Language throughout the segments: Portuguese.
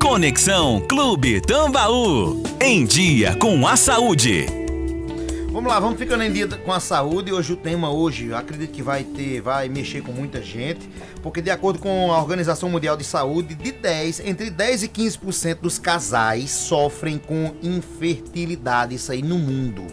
Conexão Clube Tambaú. Em dia com a saúde. Vamos lá, vamos ficando em dia com a saúde. Hoje o tema eu acredito que vai mexer com muita gente, porque de acordo com a Organização Mundial de Saúde, entre 10 e 15% dos casais sofrem com infertilidade, isso aí no mundo.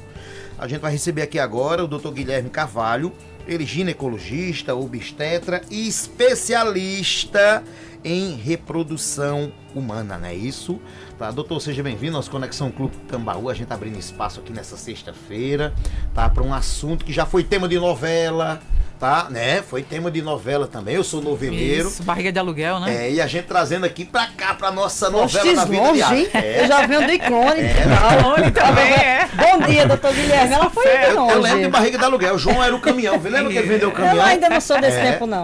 A gente vai receber aqui agora o Dr. Guilherme Carvalho, ele ginecologista, obstetra e especialista em reprodução humana, não é isso? Tá, doutor, seja bem-vindo ao nosso Conexão Clube Tambaú. A gente tá abrindo espaço aqui nessa sexta-feira, tá? Para um assunto que já foi tema de novela, tá? Né? Foi tema de novela também. Eu sou noveleiro. Isso, barriga de aluguel, né? E a gente trazendo aqui pra cá, pra nossa novela da vida diária. Eu já venho do Icônico. Icônico também, Bom dia, doutor Guilherme. Ela foi longe. Eu lembro de barriga de aluguel. O João era o caminhão. Lembra que ele vendeu o caminhão? Eu ainda não sou desse tempo, não.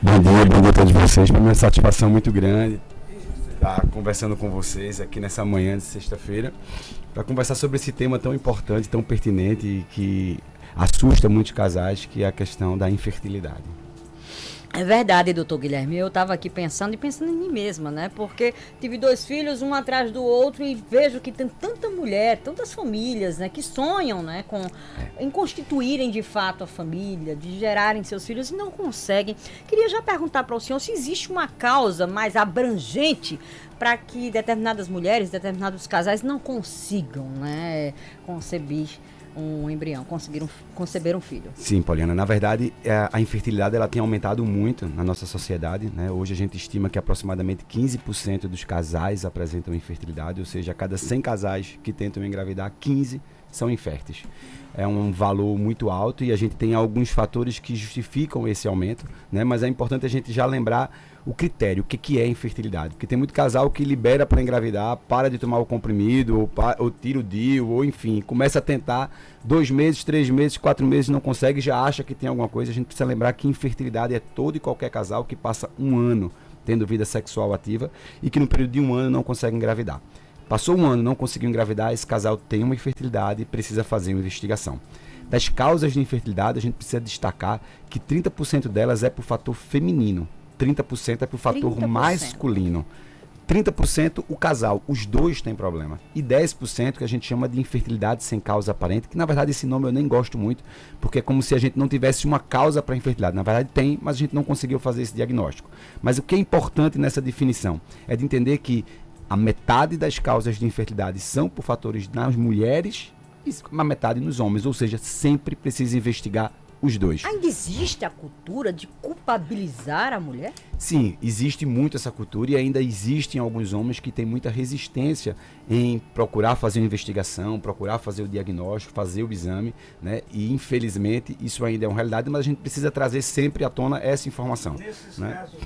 Bom dia a todos vocês. Para mim é uma satisfação muito grande estar conversando com vocês aqui nessa manhã de sexta-feira para conversar sobre esse tema tão importante, tão pertinente e que assusta muitos casais, que é a questão da infertilidade. É verdade, doutor Guilherme. Eu estava aqui pensando em mim mesma, né? Porque tive 2 filhos, um atrás do outro, e vejo que tem tanta mulher, tantas famílias, né? Que sonham, né? Em constituírem de fato a família, de gerarem seus filhos e não conseguem. Queria já perguntar para o senhor se existe uma causa mais abrangente para que determinadas mulheres, determinados casais não consigam, né? Conceber um embrião, conseguiram conceber um filho. Sim, Poliana, na verdade a infertilidade ela tem aumentado muito na nossa sociedade, né? Hoje a gente estima que aproximadamente 15% dos casais apresentam infertilidade, ou seja, a cada 100 casais que tentam engravidar, 15 são inférteis. É um valor muito alto e a gente tem alguns fatores que justificam esse aumento, né? Mas é importante a gente já lembrar o critério, o que é infertilidade. Porque tem muito casal que libera para engravidar, para de tomar o comprimido, ou tira o DIU, ou enfim, começa a tentar 2 meses, 3 meses, 4 meses, não consegue, já acha que tem alguma coisa. A gente precisa lembrar que infertilidade é todo e qualquer casal que passa 1 ano tendo vida sexual ativa e que no período de 1 ano não consegue engravidar. Passou 1 ano, não conseguiu engravidar, esse casal tem uma infertilidade e precisa fazer uma investigação. Das causas de infertilidade, a gente precisa destacar que 30% delas é por fator feminino, 30% é por fator 30%. masculino. 30% o casal, os dois têm problema. E 10% que a gente chama de infertilidade sem causa aparente, que na verdade esse nome eu nem gosto muito, porque é como se a gente não tivesse uma causa para a infertilidade. Na verdade tem, mas a gente não conseguiu fazer esse diagnóstico. Mas o que é importante nessa definição é de entender que a metade das causas de infertilidade são por fatores nas mulheres e a metade nos homens, ou seja, sempre precisa investigar os dois. Ainda existe a cultura de culpabilizar a mulher? Sim, existe muito essa cultura e ainda existem alguns homens que têm muita resistência em procurar fazer uma investigação, procurar fazer o diagnóstico, fazer o exame, né? E infelizmente isso ainda é uma realidade, mas a gente precisa trazer sempre à tona essa informação. Nesses né? casos,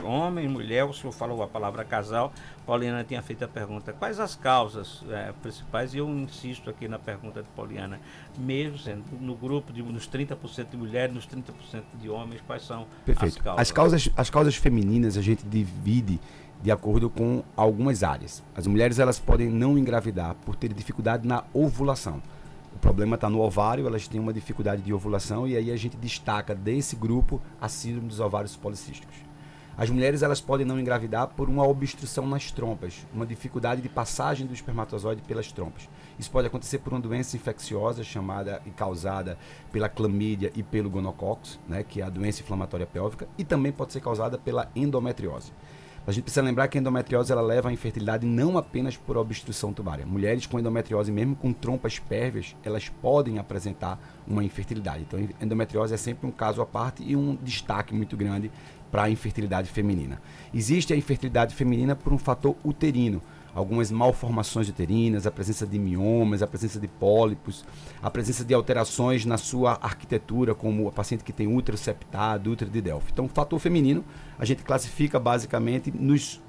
homem, mulher, o senhor falou a palavra casal, Poliana tinha feito a pergunta, quais as causas principais, e eu insisto aqui na pergunta de Poliana, mesmo sendo no grupo, nos 30% de mulheres, nos 30% de homens, quais são Perfeito. as causas? As causas femininas a gente divide de acordo com algumas áreas. As mulheres elas podem não engravidar por ter dificuldade na ovulação. O problema está no ovário, elas têm uma dificuldade de ovulação e aí a gente destaca desse grupo a síndrome dos ovários policísticos. As mulheres elas podem não engravidar por uma obstrução nas trompas, uma dificuldade de passagem do espermatozoide pelas trompas. Isso pode acontecer por uma doença infecciosa chamada e causada pela clamídia e pelo gonococcus, né, que é a doença inflamatória pélvica, e também pode ser causada pela endometriose. A gente precisa lembrar que a endometriose ela leva à infertilidade não apenas por obstrução tubária. Mulheres com endometriose, mesmo com trompas pérvias, elas podem apresentar uma infertilidade. Então, a endometriose é sempre um caso à parte e um destaque muito grande para a infertilidade feminina. Existe a infertilidade feminina por um fator uterino. Algumas malformações uterinas, a presença de miomas, a presença de pólipos, a presença de alterações na sua arquitetura, como a paciente que tem útero septado, útero de Delphi. Então, o fator feminino a gente classifica basicamente nos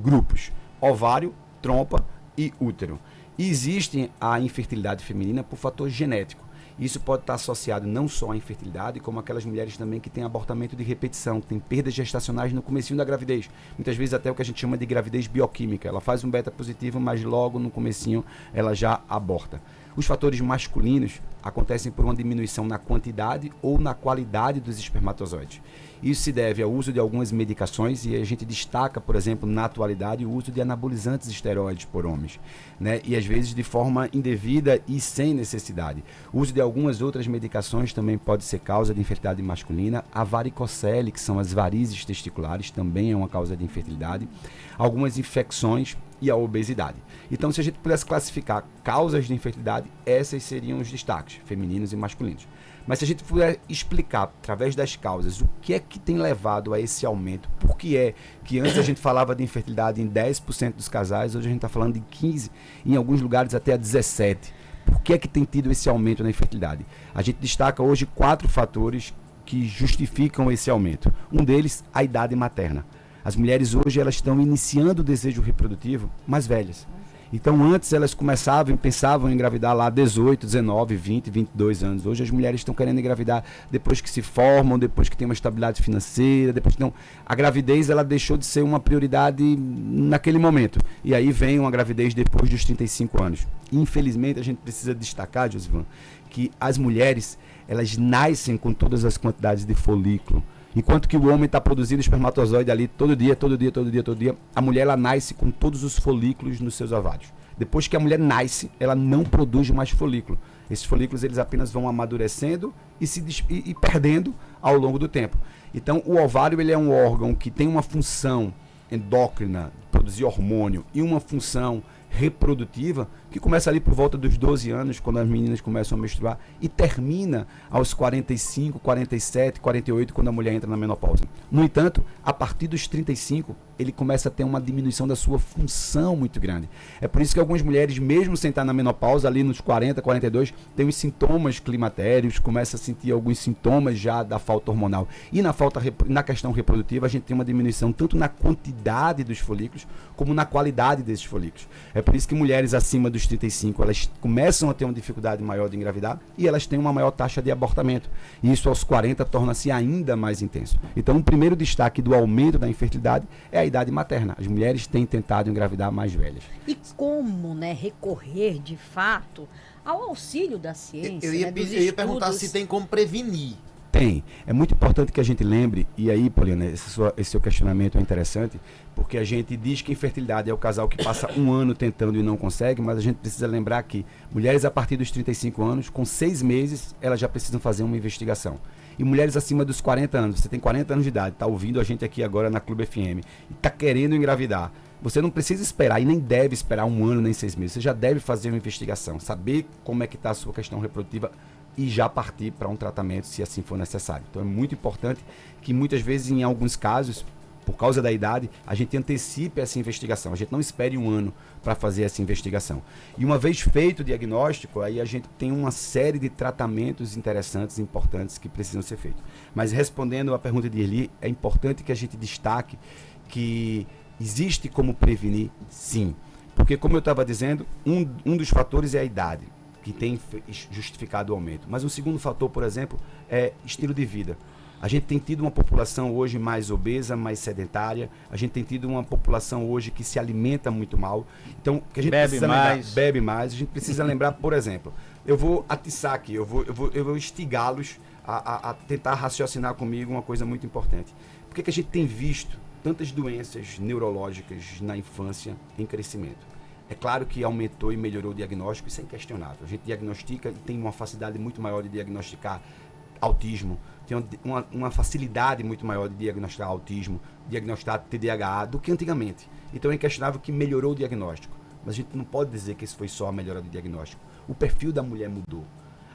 grupos ovário, trompa e útero. E existe a infertilidade feminina por fator genético. Isso pode estar associado não só à infertilidade, como aquelas mulheres também que têm abortamento de repetição, que têm perdas gestacionais no comecinho da gravidez. Muitas vezes até o que a gente chama de gravidez bioquímica. Ela faz um beta positivo, mas logo no comecinho ela já aborta. Os fatores masculinos acontecem por uma diminuição na quantidade ou na qualidade dos espermatozoides. Isso se deve ao uso de algumas medicações e a gente destaca, por exemplo, na atualidade, o uso de anabolizantes esteroides por homens, né? E às vezes de forma indevida e sem necessidade. O uso de algumas outras medicações também pode ser causa de infertilidade masculina. A varicocele, que são as varizes testiculares, também é uma causa de infertilidade. Algumas infecções e a obesidade. Então, se a gente pudesse classificar causas de infertilidade, essas seriam os destaques, femininos e masculinos. Mas se a gente puder explicar, através das causas, o que é que tem levado a esse aumento, por que é que antes a gente falava de infertilidade em 10% dos casais, hoje a gente está falando de 15%, em alguns lugares até 17%. Por que é que tem tido esse aumento na infertilidade? A gente destaca hoje 4 fatores que justificam esse aumento. Um deles, a idade materna. As mulheres hoje elas estão iniciando o desejo reprodutivo mais velhas. Então antes elas pensavam em engravidar lá 18, 19, 20, 22 anos. Hoje as mulheres estão querendo engravidar depois que se formam, depois que tem uma estabilidade financeira, depois que não. A gravidez ela deixou de ser uma prioridade naquele momento. E aí vem uma gravidez depois dos 35 anos. Infelizmente a gente precisa destacar, Josivan, que as mulheres elas nascem com todas as quantidades de folículo. Enquanto que o homem está produzindo espermatozoide ali todo dia, a mulher ela nasce com todos os folículos nos seus ovários. Depois que a mulher nasce, ela não produz mais folículo. Esses folículos eles apenas vão amadurecendo e perdendo ao longo do tempo. Então o ovário ele é um órgão que tem uma função endócrina, produzir hormônio, e uma função reprodutiva que começa ali por volta dos 12 anos, quando as meninas começam a menstruar, e termina aos 45, 47, 48, quando a mulher entra na menopausa. No entanto, a partir dos 35, ele começa a ter uma diminuição da sua função muito grande. É por isso que algumas mulheres, mesmo sem estar na menopausa, ali nos 40, 42, têm os sintomas climatérios, começa a sentir alguns sintomas já da falta hormonal. E na questão reprodutiva, a gente tem uma diminuição tanto na quantidade dos folículos, como na qualidade desses folículos. É por isso que mulheres acima dos 35, elas começam a ter uma dificuldade maior de engravidar e elas têm uma maior taxa de abortamento. E isso aos 40 torna-se ainda mais intenso. Então, o primeiro destaque do aumento da infertilidade é a idade materna. As mulheres têm tentado engravidar mais velhas. E como, né, recorrer de fato ao auxílio da ciência? Eu ia perguntar se tem como prevenir. Tem. É muito importante que a gente lembre, e aí, Poliana, esse seu questionamento é interessante, porque a gente diz que infertilidade é o casal que passa um ano tentando e não consegue, mas a gente precisa lembrar que mulheres a partir dos 35 anos, com 6 meses, elas já precisam fazer uma investigação. E mulheres acima dos 40 anos, você tem 40 anos de idade, está ouvindo a gente aqui agora na Clube FM, e está querendo engravidar, você não precisa esperar e nem deve esperar um ano nem 6 meses, você já deve fazer uma investigação, saber como é que está a sua questão reprodutiva, e já partir para um tratamento se assim for necessário. Então é muito importante que muitas vezes, em alguns casos, por causa da idade, a gente antecipe essa investigação. A gente não espere um ano para fazer essa investigação. E uma vez feito o diagnóstico, aí a gente tem uma série de tratamentos interessantes e importantes que precisam ser feitos. Mas respondendo à pergunta de Erli, é importante que a gente destaque que existe como prevenir, sim. Porque, como eu estava dizendo, um dos fatores é a idade, que tem justificado o aumento. Mas um segundo fator, por exemplo, é estilo de vida. A gente tem tido uma população hoje mais obesa, mais sedentária. A gente tem tido uma população hoje que se alimenta muito mal. Então, que a gente bebe mais. A gente precisa lembrar, por exemplo, eu vou atiçar aqui, eu vou instigá-los a tentar raciocinar comigo uma coisa muito importante. Por que a gente tem visto tantas doenças neurológicas na infância em crescimento? É claro que aumentou e melhorou o diagnóstico, isso é inquestionável. A gente diagnostica e tem uma facilidade muito maior de diagnosticar autismo, tem uma facilidade muito maior de diagnosticar autismo, diagnosticar TDAH do que antigamente. Então é inquestionável que melhorou o diagnóstico. Mas a gente não pode dizer que isso foi só a melhora do diagnóstico. O perfil da mulher mudou.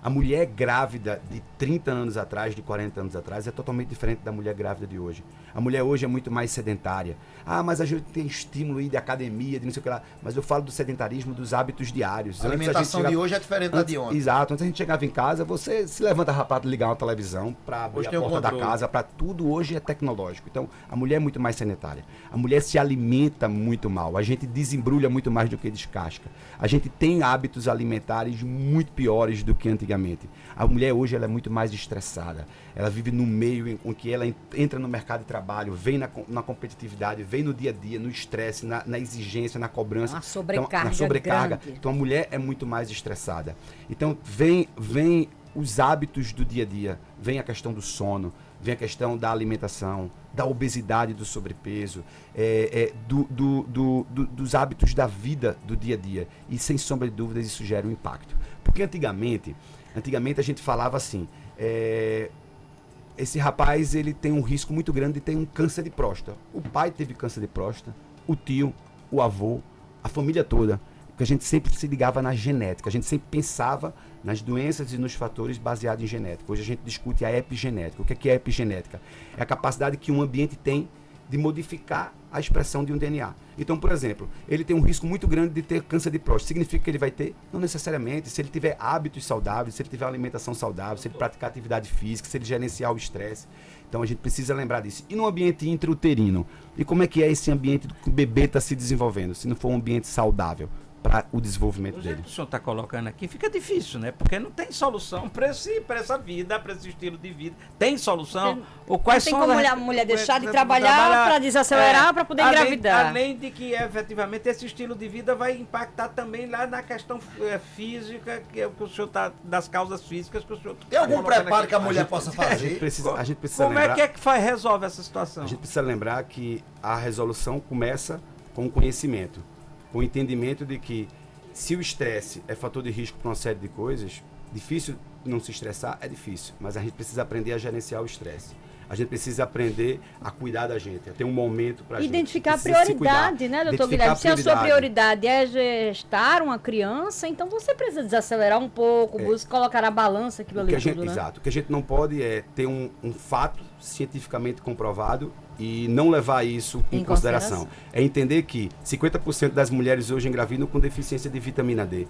A mulher grávida de 30 anos atrás, de 40 anos atrás, é totalmente diferente da mulher grávida de hoje. A mulher hoje é muito mais sedentária. Ah, mas a gente tem estímulo aí de academia, de não sei o que lá. Mas eu falo do sedentarismo, dos hábitos diários. A alimentação de hoje é diferente da de ontem. Exato. Antes a gente chegava em casa, você se levanta para ligar uma televisão, para abrir a porta da casa, para tudo hoje é tecnológico. Então, a mulher é muito mais sedentária. A mulher se alimenta muito mal. A gente desembrulha muito mais do que descasca. A gente tem hábitos alimentares muito piores do que antigamente. antigamente. A mulher hoje ela é muito mais estressada. Ela vive no meio em que ela entra no mercado de trabalho, vem na competitividade, vem no dia a dia, no estresse, na exigência, na cobrança. Uma sobrecarga, na sobrecarga. grande. Então a mulher é muito mais estressada. Então vem os hábitos do dia a dia, vem a questão do sono, vem a questão da alimentação, da obesidade, do sobrepeso, dos hábitos da vida do dia a dia. E sem sombra de dúvidas isso gera um impacto. Porque antigamente a gente falava assim, esse rapaz ele tem um risco muito grande de ter um câncer de próstata. O pai teve câncer de próstata, o tio, o avô, a família toda. Porque a gente sempre se ligava na genética, a gente sempre pensava nas doenças e nos fatores baseados em genética. Hoje a gente discute a epigenética. O que é a epigenética? É a capacidade que um ambiente tem de modificar a expressão de um DNA. Então, por exemplo, ele tem um risco muito grande de ter câncer de próstata. Significa que ele vai ter? Não necessariamente. Se ele tiver hábitos saudáveis, se ele tiver alimentação saudável, se ele praticar atividade física, se ele gerenciar o estresse. Então a gente precisa lembrar disso. E no ambiente intrauterino? E como é que é esse ambiente que o bebê está se desenvolvendo, se não for um ambiente saudável para o desenvolvimento O dele? jeito que o senhor está colocando aqui fica difícil, né? Porque não tem solução para essa vida, para esse estilo de vida. Tem solução? Ou quais Tem são como as- a mulher deixar de trabalhar para desacelerar, para poder engravidar. Além de que, efetivamente, esse estilo de vida vai impactar também lá na questão física, que é o que o senhor está, das causas físicas que o senhor Tem algum colocando preparo aqui. que a mulher possa A gente fazer? precisa Como lembrar, é que resolve essa situação? a gente precisa lembrar que a resolução começa com o conhecimento, com o entendimento de que se o estresse é fator de risco para uma série de coisas, difícil não se estressar, é difícil, mas a gente precisa aprender a gerenciar o estresse. A gente precisa aprender a cuidar da gente, a ter um momento para Identificar a gente. Precisa se prioridade, cuidar. né, doutor Identificar Guilherme? Se a sua prioridade é gestar uma criança, então você precisa desacelerar um pouco, busca colocar na balança aquilo ali tudo, né? Exato. O que a gente não pode é ter um fato cientificamente comprovado e não levar isso em consideração. É entender que 50% das mulheres hoje engravidam com deficiência de vitamina D.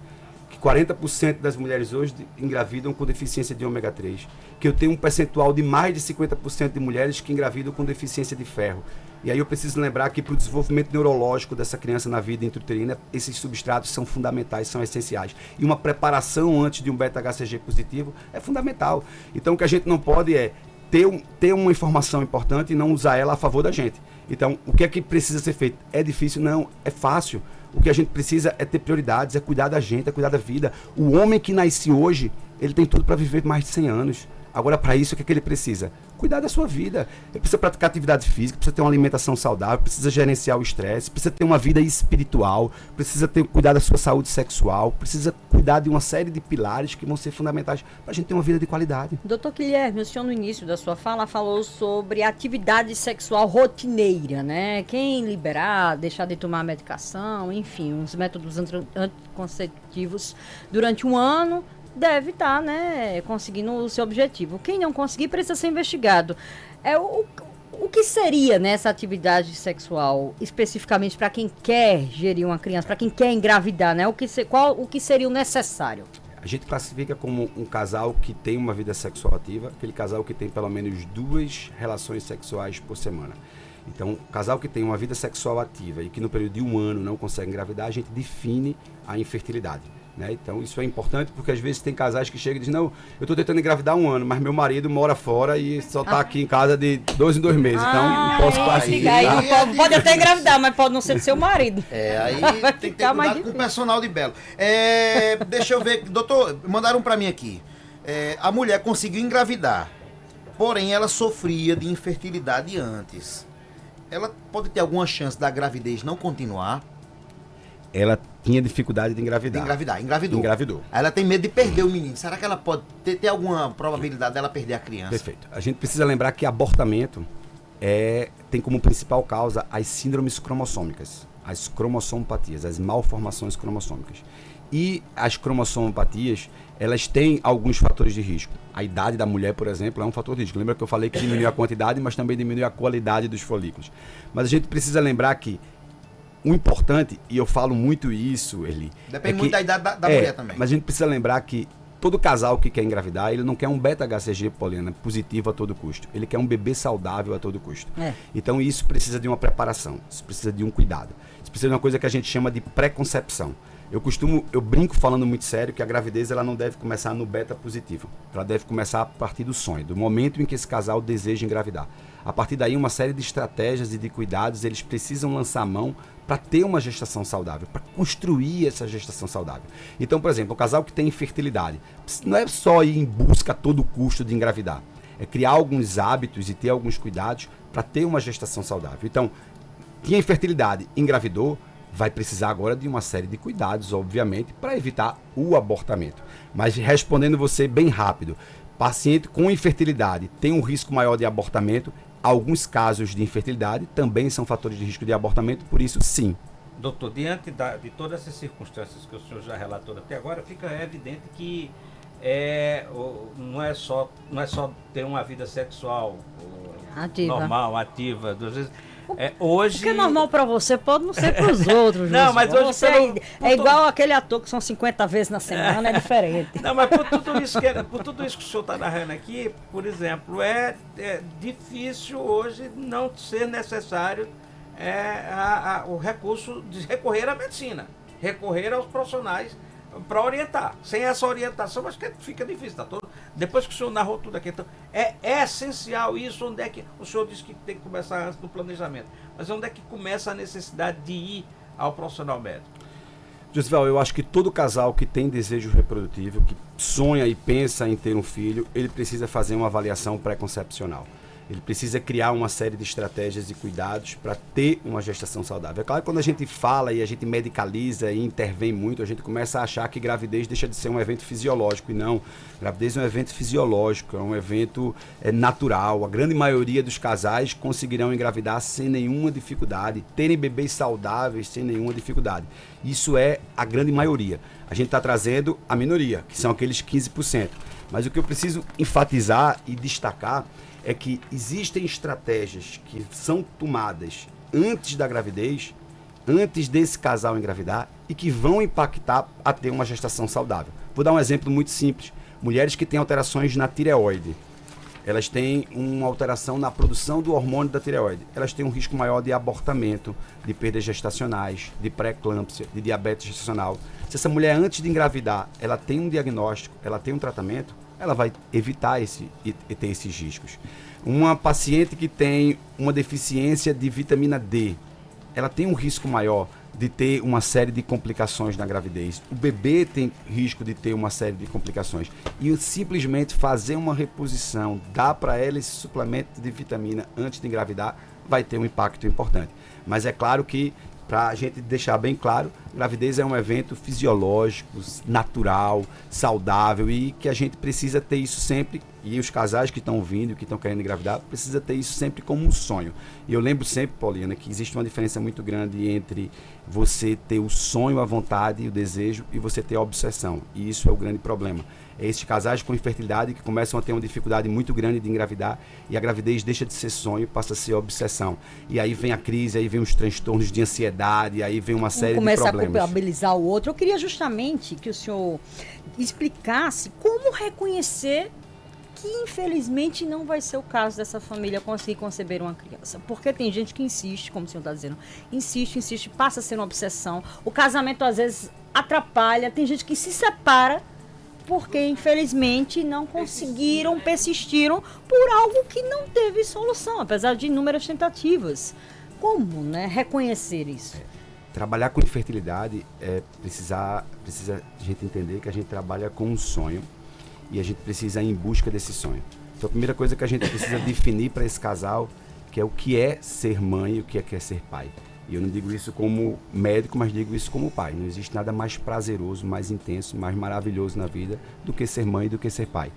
Que 40% das mulheres hoje engravidam com deficiência de ômega 3. Que eu tenho um percentual de mais de 50% de mulheres que engravidam com deficiência de ferro. E aí eu preciso lembrar que para o desenvolvimento neurológico dessa criança na vida intrauterina, esses substratos são fundamentais, são essenciais. E uma preparação antes de um beta-HCG positivo é fundamental. Então o que a gente não pode é ter uma informação importante e não usar ela a favor da gente. Então, o que é que precisa ser feito? É difícil? Não, é fácil. O que a gente precisa é ter prioridades, é cuidar da gente, é cuidar da vida. O homem que nasce hoje, ele tem tudo para viver mais de 100 anos. Agora, para isso, o que é que ele precisa? Cuidar da sua vida. Ele precisa praticar atividade física, precisa ter uma alimentação saudável, precisa gerenciar o estresse, precisa ter uma vida espiritual, precisa cuidar da sua saúde sexual, precisa cuidar de uma série de pilares que vão ser fundamentais para a gente ter uma vida de qualidade. Doutor Guilherme, o senhor no início da sua fala falou sobre atividade sexual rotineira, né? Quem liberar, deixar de tomar medicação, enfim, uns métodos anticonceptivos durante um ano, deve estar, né, conseguindo o seu objetivo. Quem não conseguir precisa ser investigado. O que seria nessa atividade sexual, especificamente para quem quer gerir uma criança, para quem quer engravidar, né? O que seria o necessário? A gente classifica como um casal que tem uma vida sexual ativa, aquele casal que tem pelo menos 2 relações sexuais por semana. Então, o casal que tem uma vida sexual ativa e que no período de 1 ano não consegue engravidar, a gente define a infertilidade. Né? Então isso é importante porque às vezes tem casais que chegam e dizem, não, eu estou tentando engravidar 1 ano, mas meu marido mora fora e só está aqui em casa de 2 em 2 meses, então não posso classificar. Aí pode até engravidar, mas pode não ser do seu marido. Aí Vai tem que ter ficar mais cuidado com o difícil. personal de Belo. Deixa eu ver, doutor, mandaram para mim aqui. A mulher conseguiu engravidar, porém ela sofria de infertilidade antes. Ela pode ter alguma chance da gravidez não continuar? Ela tinha dificuldade de engravidar. Engravidou. Aí ela tem medo de perder o menino. Será que ela pode ter alguma probabilidade dela perder a criança? Perfeito. A gente precisa lembrar que abortamento tem como principal causa as síndromes cromossômicas, as cromossomopatias, as malformações cromossômicas. E as cromossomopatias, elas têm alguns fatores de risco. A idade da mulher, por exemplo, é um fator de risco. Lembra que eu falei que diminui a quantidade, mas também diminui a qualidade dos folículos. Mas a gente precisa lembrar que o importante, e eu falo muito isso, Eli... Depende muito da idade da mulher também. Mas a gente precisa lembrar que todo casal que quer engravidar, ele não quer um beta-HCG, Poliana, positivo a todo custo. Ele quer um bebê saudável a todo custo. Então isso precisa de uma preparação, isso precisa de um cuidado. Isso precisa de uma coisa que a gente chama de pré-concepção. Eu brinco falando muito sério que a gravidez ela não deve começar no beta positivo. Ela deve começar a partir do sonho, do momento em que esse casal deseja engravidar. A partir daí, uma série de estratégias e de cuidados, eles precisam lançar a mão para ter uma gestação saudável, para construir essa gestação saudável. Então, por exemplo, o casal que tem infertilidade, não é só ir em busca a todo custo de engravidar. É criar alguns hábitos e ter alguns cuidados para ter uma gestação saudável. Então, tinha infertilidade, engravidou, vai precisar agora de uma série de cuidados, obviamente, para evitar o abortamento. Mas respondendo você bem rápido, paciente com infertilidade tem um risco maior de abortamento. Alguns casos de infertilidade também são fatores de risco de abortamento, por isso sim. Doutor, diante de todas essas circunstâncias que o senhor já relatou até agora, fica evidente que não é só ter uma vida sexual normal, ativa, às vezes. Hoje... O que é normal pra você pode não ser pros outros. Não, mas hoje você é igual aquele ator que são 50 vezes na semana, é diferente. Não, mas por tudo isso que o senhor está narrando aqui, por exemplo, é difícil hoje não ser necessário o recurso de recorrer à medicina, recorrer aos profissionais para orientar. Sem essa orientação, acho que fica difícil. Tá todo... Depois que o senhor narrou tudo aqui, então, é essencial isso. Onde é que o senhor disse que tem que começar antes do planejamento? Mas onde é que começa a necessidade de ir ao profissional médico? Josival, eu acho que todo casal que tem desejo reprodutivo, que sonha e pensa em ter um filho, ele precisa fazer uma avaliação pré-concepcional. Ele precisa criar uma série de estratégias e cuidados para ter uma gestação saudável. É claro que quando a gente fala e a gente medicaliza e intervém muito, a gente começa a achar que gravidez deixa de ser um evento fisiológico. E não, gravidez é um evento fisiológico, é um evento natural. A grande maioria dos casais conseguirão engravidar sem nenhuma dificuldade, terem bebês saudáveis sem nenhuma dificuldade. Isso é a grande maioria. A gente está trazendo a minoria, que são aqueles 15%. Mas o que eu preciso enfatizar e destacar é que existem estratégias que são tomadas antes da gravidez, antes desse casal engravidar, e que vão impactar a ter uma gestação saudável. Vou dar um exemplo muito simples. Mulheres que têm alterações na tireoide, elas têm uma alteração na produção do hormônio da tireoide. Elas têm um risco maior de abortamento, de perdas gestacionais, de pré-eclâmpsia, de diabetes gestacional. Se essa mulher, antes de engravidar, ela tem um diagnóstico, ela tem um tratamento, ela vai evitar ter esses riscos. Uma paciente que tem uma deficiência de vitamina D, ela tem um risco maior de ter uma série de complicações na gravidez. O bebê tem risco de ter uma série de complicações. E simplesmente fazer uma reposição, dar para ela esse suplemento de vitamina antes de engravidar, vai ter um impacto importante. Mas é claro que, para a gente deixar bem claro, gravidez é um evento fisiológico, natural, saudável, e que a gente precisa ter isso sempre, e os casais que estão ouvindo, que estão querendo engravidar, precisa ter isso sempre como um sonho. E eu lembro sempre, Pauliana, que existe uma diferença muito grande entre você ter o sonho, a vontade e o desejo, e você ter a obsessão. E isso é o grande problema. É esses casais com infertilidade que começam a ter uma dificuldade muito grande de engravidar, e a gravidez deixa de ser sonho e passa a ser obsessão. E aí vem a crise, aí vem os transtornos de ansiedade, aí vem uma série de problemas. Começa a culpabilizar o outro. Eu queria justamente que o senhor explicasse como reconhecer que infelizmente não vai ser o caso dessa família conseguir conceber uma criança. Porque tem gente que insiste, como o senhor está dizendo, insiste, passa a ser uma obsessão. O casamento às vezes atrapalha, tem gente que se separa porque infelizmente não conseguiram, persistiram por algo que não teve solução, apesar de inúmeras tentativas. Como, né, reconhecer isso? Trabalhar com infertilidade precisa a gente entender que a gente trabalha com um sonho e a gente precisa ir em busca desse sonho. Então a primeira coisa que a gente precisa definir para esse casal, que é o que é ser mãe e o que é ser pai. E eu não digo isso como médico, mas digo isso como pai. Não existe nada mais prazeroso, mais intenso, mais maravilhoso na vida do que ser mãe e do que ser pai.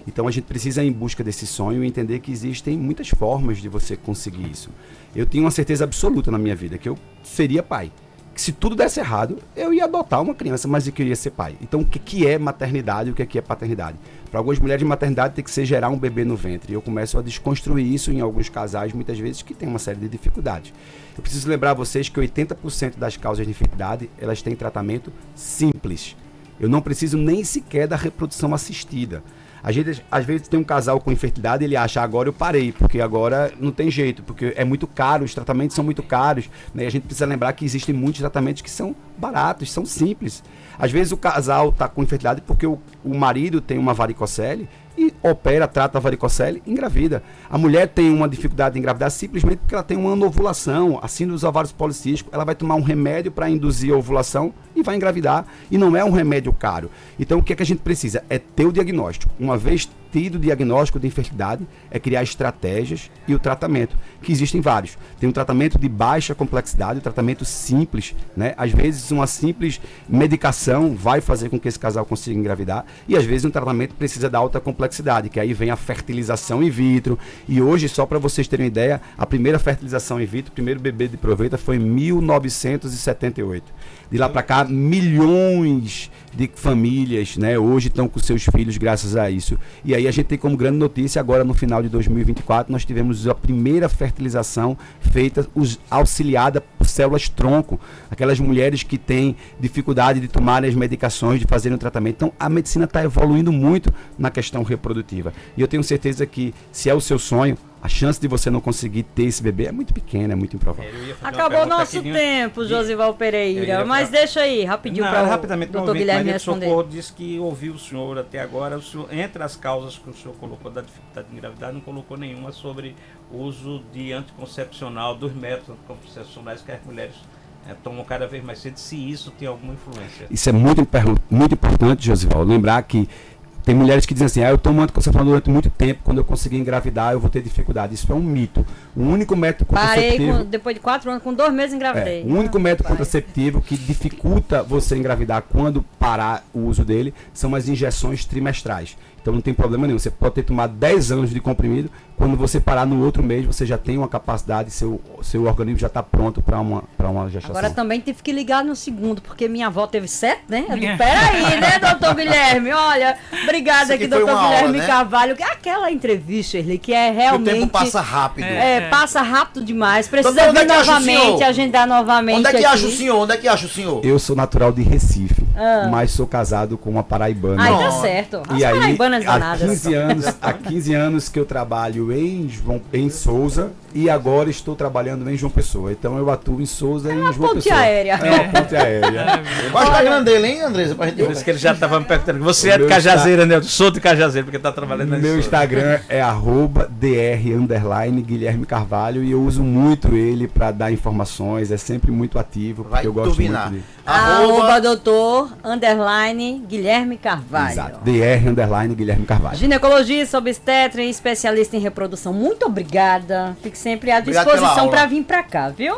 Então a gente precisa ir em busca desse sonho e entender que existem muitas formas de você conseguir isso. Eu tinha uma certeza absoluta na minha vida que eu seria pai. Que se tudo desse errado, eu ia adotar uma criança, mas eu queria ser pai. Então o que é maternidade e o que é paternidade? Para algumas mulheres, maternidade tem que ser gerar um bebê no ventre. E eu começo a desconstruir isso em alguns casais, muitas vezes, que tem uma série de dificuldades. Eu preciso lembrar a vocês que 80% das causas de infertilidade, elas têm tratamento simples. Eu não preciso nem sequer da reprodução assistida. A gente, às vezes, tem um casal com infertilidade e ele acha, agora eu parei, porque agora não tem jeito, porque é muito caro, os tratamentos são muito caros, né? E a gente precisa lembrar que existem muitos tratamentos que são baratos, são simples. Às vezes o casal está com infertilidade porque o marido tem uma varicocele e opera, trata a varicocele e engravida. A mulher tem uma dificuldade de engravidar simplesmente porque ela tem uma anovulação, a síndrome dos ovários policísticos, ela vai tomar um remédio para induzir a ovulação e vai engravidar, e não é um remédio caro. Então o que é que a gente precisa? É ter o diagnóstico. Uma vez tido o diagnóstico de infertilidade, é criar estratégias e o tratamento, que existem vários. Tem um tratamento de baixa complexidade, um tratamento simples, né? Às vezes uma simples medicação vai fazer com que esse casal consiga engravidar, e às vezes um tratamento precisa da alta complexidade, que aí vem a fertilização in vitro. E hoje, só para vocês terem uma ideia, a primeira fertilização in vitro, o primeiro bebê de proveta foi em 1978. De lá para cá, milhões de famílias, né, hoje estão com seus filhos graças a isso. E aí a gente tem como grande notícia, agora no final de 2024, nós tivemos a primeira fertilização feita, auxiliada por células tronco, aquelas mulheres que têm dificuldade de tomarem as medicações, de fazerem o tratamento. Então a medicina está evoluindo muito na questão reprodutiva. E eu tenho certeza que, se é o seu sonho, a chance de você não conseguir ter esse bebê é muito pequena, é muito improvável. Acabou nosso tempo, Josival Pereira. Mas deixa aí, rapidinho, para o doutor Guilherme responder. Socorro disse que ouviu o senhor até agora. O senhor, entre as causas que o senhor colocou da dificuldade de engravidar, não colocou nenhuma sobre o uso de anticoncepcional, dos métodos anticoncepcionais que as mulheres tomam cada vez mais cedo, se isso tem alguma influência. Isso é muito importante, Josival, lembrar que tem mulheres que dizem assim, eu tomo anticoncepcional durante muito tempo, quando eu conseguir engravidar eu vou ter dificuldade. Isso é um mito. O único método contraceptivo... Parei depois de 4 anos, com 2 meses engravidei. O único método contraceptivo que dificulta você engravidar quando parar o uso dele são as injeções trimestrais. Então não tem problema nenhum. Você pode ter tomado 10 anos de comprimido, quando você parar no outro mês, você já tem uma capacidade, seu organismo já está pronto para uma gestação. Agora também tive que ligar no segundo, porque minha avó teve 7, né? Eu digo, peraí, né, doutor Guilherme? Olha, obrigada aqui, doutor Guilherme Carvalho. Aquela entrevista, Shirley, que é realmente... O tempo passa rápido. Passa rápido demais. Precisa vir novamente, agendar novamente. Onde é que acha o senhor? Onde é que acha o senhor? Eu sou natural de Recife, mas sou casado com uma paraibana. Aí tá certo. E aí, há 15 anos que eu trabalho em Souza, e agora estou trabalhando em João Pessoa. Então eu atuo em Souza e em João Pessoa. Aérea. É uma ponte aérea. Qual é o Instagram dele, hein, Andresa? Pra gente... Por isso que ele já estava me perguntando. Você é de Cajazeira, né? Eu sou de Cajazeira, porque está trabalhando Meu Instagram é @dr_Guilherme Carvalho, e eu uso muito ele para dar informações. É sempre muito ativo, porque eu gosto muito dele. @doutor_Guilherme Carvalho. Exato. @Guilherme Carvalho. Ginecologista, obstetra e especialista em reprodução. Muito obrigada. Fique sempre à disposição para vir para cá, viu?